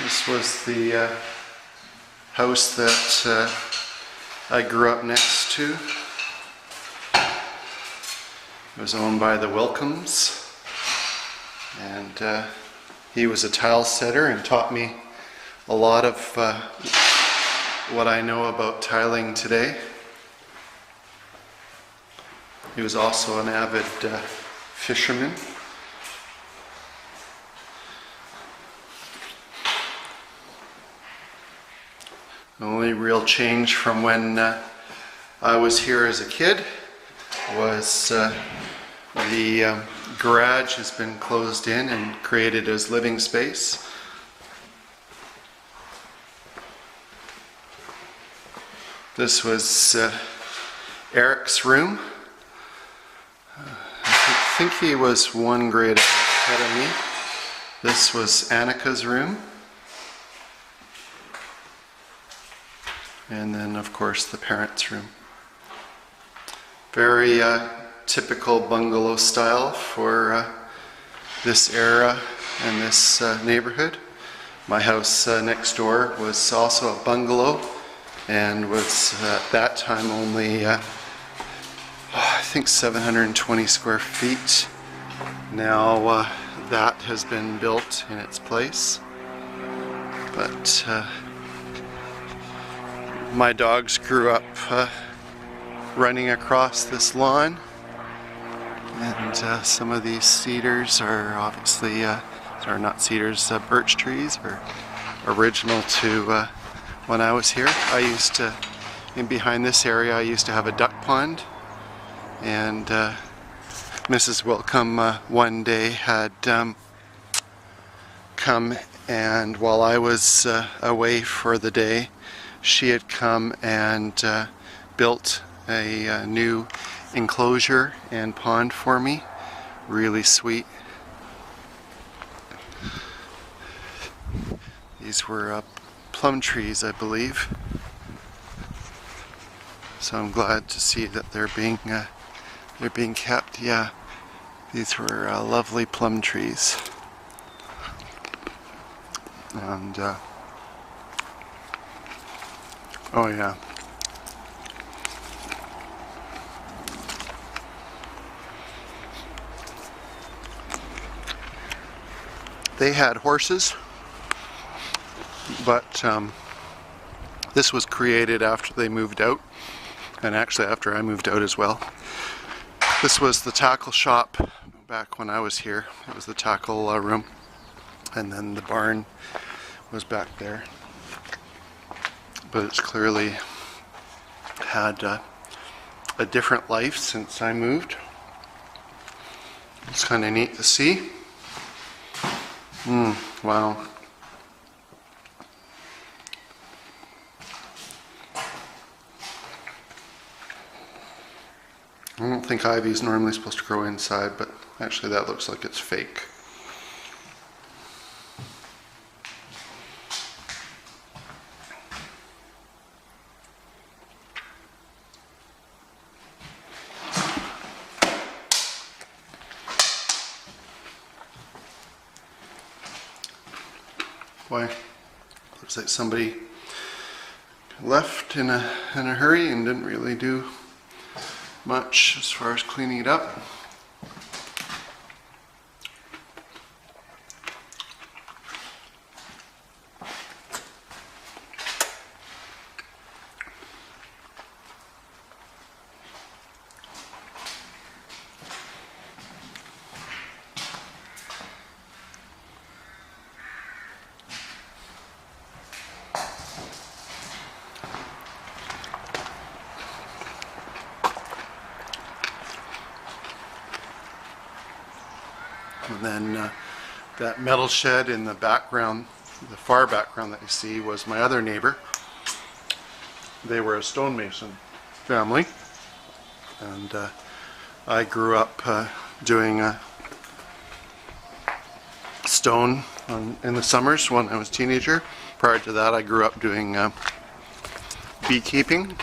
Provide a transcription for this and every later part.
This was the house that I grew up next to. It was owned by the Willkomms, and he was a tile setter and taught me a lot of what I know about tiling today. He was also an avid fisherman. The only real change from when I was here as a kid was the garage has been closed in and created as living space. This was Eric's room. I think he was one grade ahead of me. This was Annika's room. And then, of course, the parents' room. Very typical bungalow style for this era and this neighborhood. My house next door was also a bungalow and was at that time only I think 720 square feet. Now that has been built in its place, but my dogs grew up running across this lawn, and some of these cedars are obviously are not cedars, birch trees are original to when I was here. I used to, in behind this area, I used to have a duck pond. And Mrs. Willkomms one day had come, and while I was away for the day, she had come and built a new enclosure and pond for me. Really sweet. These were plum trees, I believe. So I'm glad to see that they're being kept. Yeah, these were lovely plum trees, and oh yeah, they had horses, but this was created after they moved out, and actually after I moved out as well. This was the tackle shop back when I was here. It was the tackle room, and then the barn was back there. But it's clearly had a different life since I moved. It's kind of neat to see. Wow. I don't think ivy is normally supposed to grow inside, but actually that looks like it's fake. Boy, looks like somebody left in a hurry and didn't really do much as far as cleaning it up. And then that metal shed in the background, the far background that you see, was my other neighbor. They were a stonemason family, and I grew up doing stone in the summers when I was a teenager. Prior to that, I grew up doing beekeeping.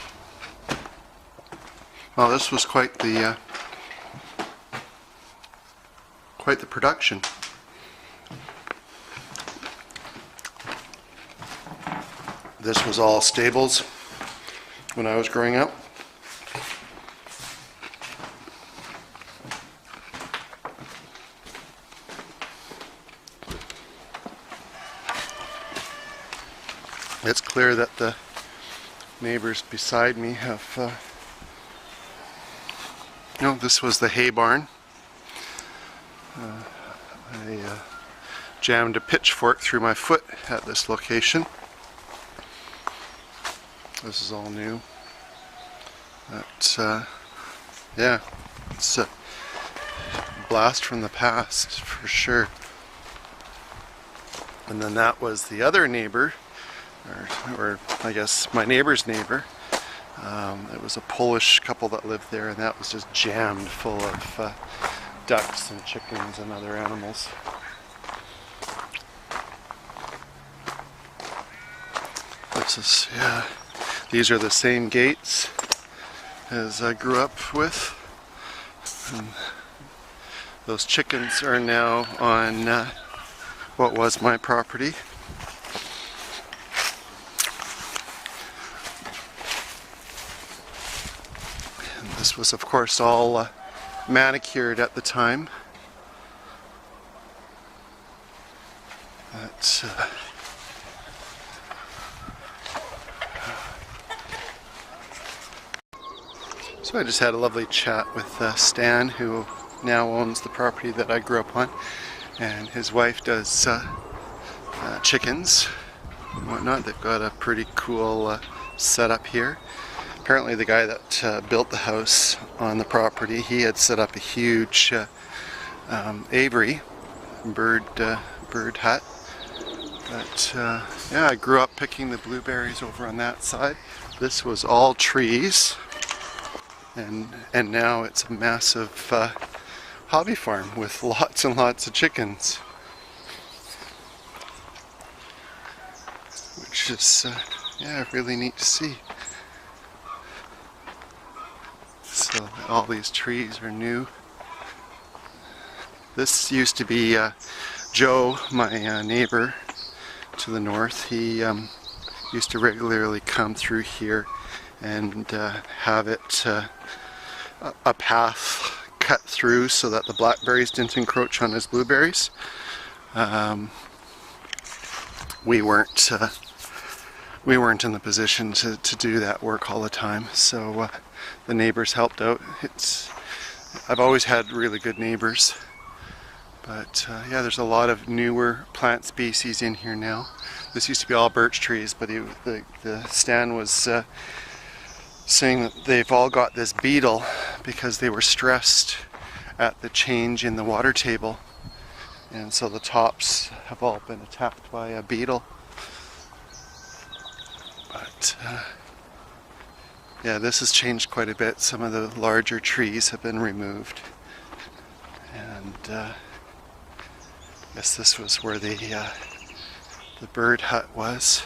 Well, this was quite the production. This was all stables when I was growing up. It's clear that the neighbors beside me have no, this was the hay barn. I jammed a pitchfork through my foot at this location. This is all new. But yeah, it's a blast from the past for sure. And then that was the other neighbor, or I guess my neighbor's neighbor. It was a Polish couple that lived there, and that was just jammed full of ducks and chickens and other animals. This is, yeah, these are the same gates as I grew up with. And those chickens are now on what was my property. And this was, of course, all manicured at the time. But, so I just had a lovely chat with Stan, who now owns the property that I grew up on, and his wife does chickens and whatnot. They've got a pretty cool setup here. Apparently the guy that built the house on the property, he had set up a huge aviary, bird hut. But yeah, I grew up picking the blueberries over on that side. This was all trees, and now it's a massive hobby farm with lots and lots of chickens, which is yeah, really neat to see. So all these trees are new. This used to be Joe, my neighbor to the north. He used to regularly come through here and have it a path cut through so that the blackberries didn't encroach on his blueberries. We weren't in the position to do that work all the time, so the neighbors helped out. I've always had really good neighbors, but yeah, there's a lot of newer plant species in here now. This used to be all birch trees, but the Stan was saying that they've all got this beetle because they were stressed at the change in the water table, and so the tops have all been attacked by a beetle. But yeah, this has changed quite a bit. Some of the larger trees have been removed, and I guess this was where the bird hut was.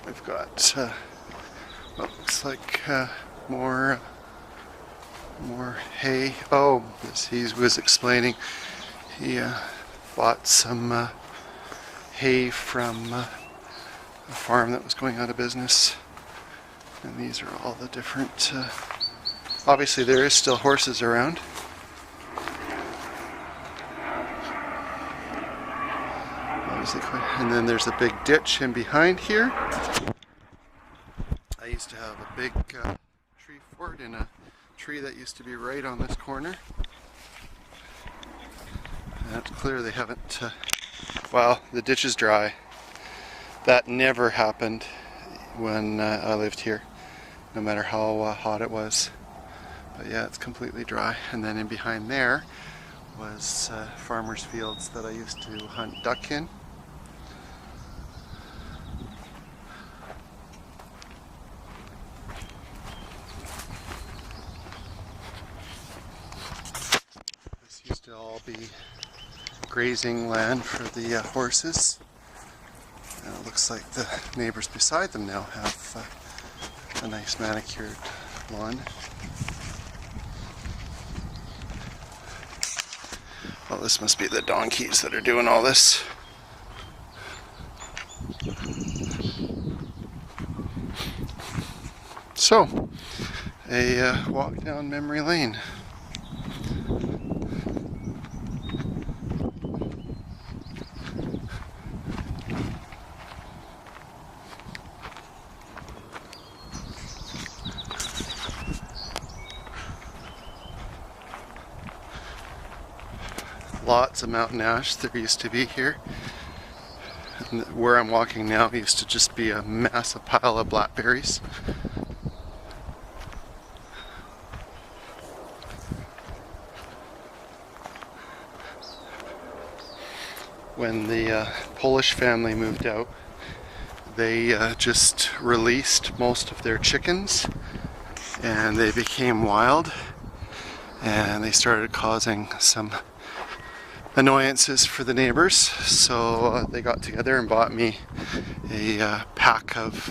We've got what looks like more hay. Oh, as he was explaining, he bought some hay from a farm that was going out of business. And these are all the different, obviously there is still horses around. And then there's a big ditch in behind here. I used to have a big tree fort in a tree that used to be right on this corner. And it's clear they haven't, well, the ditch is dry. That never happened when I lived here, no matter how hot it was. But yeah, it's completely dry. And then in behind there was farmers' fields that I used to hunt duck in. This used to all be grazing land for the horses. And it looks like the neighbors beside them now have a nice manicured lawn. Well, this must be the donkeys that are doing all this. So, a walk down memory lane. Lots of mountain ash there used to be here. And where I'm walking now used to just be a massive pile of blackberries. When the Polish family moved out, they just released most of their chickens and they became wild, and they started causing some annoyances for the neighbors, so they got together and bought me a pack of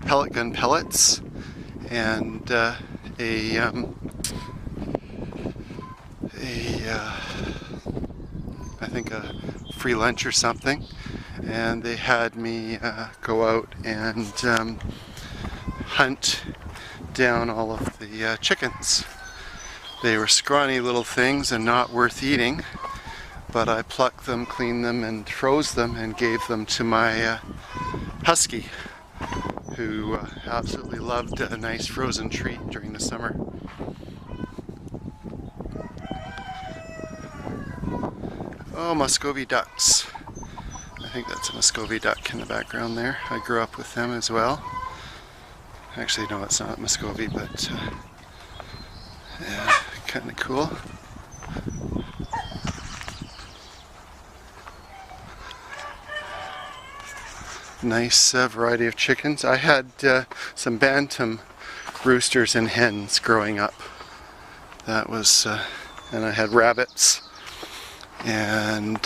pellet gun pellets and I think a free lunch or something, and they had me go out and hunt down all of the chickens. They were scrawny little things and not worth eating, but I plucked them, cleaned them, and froze them and gave them to my husky, who absolutely loved a nice frozen treat during the summer. Oh, Muscovy ducks. I think that's a Muscovy duck in the background there. I grew up with them as well. Actually, no, it's not Muscovy, but yeah, kind of cool. Nice variety of chickens. I had some bantam roosters and hens growing up. That was, and I had rabbits and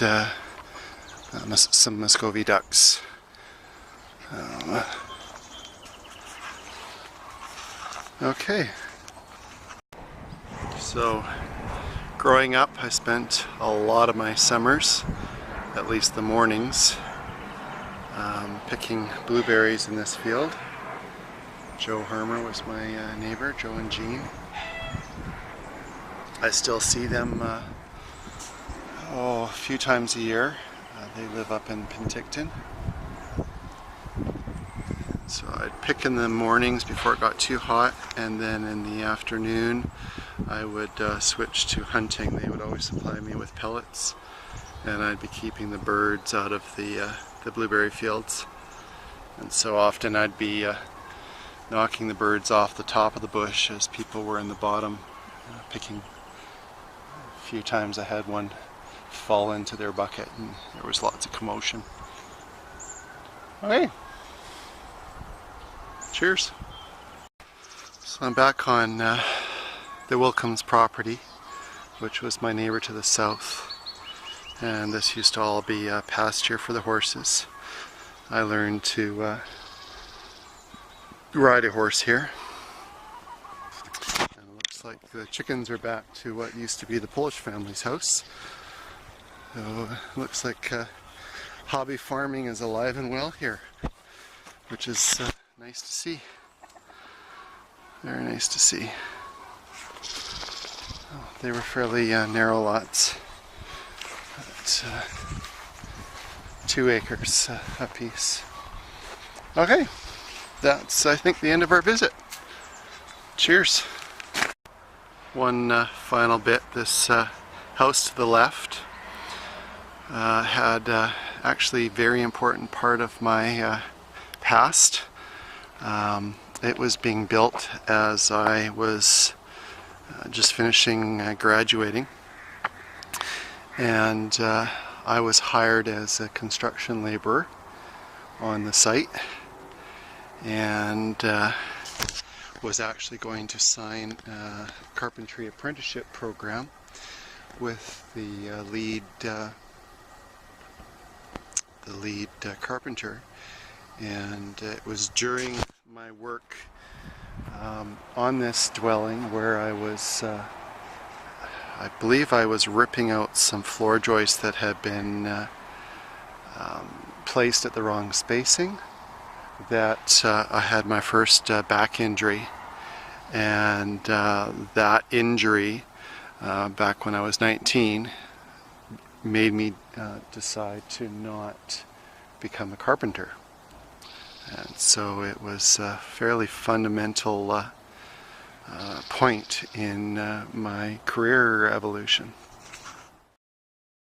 some Muscovy ducks. Okay. So, growing up, I spent a lot of my summers, at least the mornings, picking blueberries in this field. Joe Harmer was my neighbor, Joe and Jean. I still see them a few times a year. They live up in Penticton. So I'd pick in the mornings before it got too hot, and then in the afternoon I would switch to hunting. They would always supply me with pellets, and I'd be keeping the birds out of the blueberry fields. And so often I'd be knocking the birds off the top of the bush as people were in the bottom picking. A few times I had one fall into their bucket and there was lots of commotion. Okay. Cheers. So I'm back on the Willkomms property, which was my neighbor to the south. And this used to all be pasture for the horses. I learned to ride a horse here. And it looks like the chickens are back to what used to be the Polish family's house. So it looks like hobby farming is alive and well here, which is nice to see. Very nice to see. Oh, they were fairly narrow lots. But, 2 acres a piece. Okay, that's I think the end of our visit. Cheers. One final bit. This house to the left had actually a very important part of my past. It was being built as I was just finishing graduating, and I was hired as a construction laborer on the site, and was actually going to sign a carpentry apprenticeship program with the lead the lead carpenter, and it was during my work on this dwelling where I was, I believe I was ripping out some floor joists that had been placed at the wrong spacing, that I had my first back injury. And that injury back when I was 19 made me decide to not become a carpenter. And so it was a fairly fundamental point in my career evolution.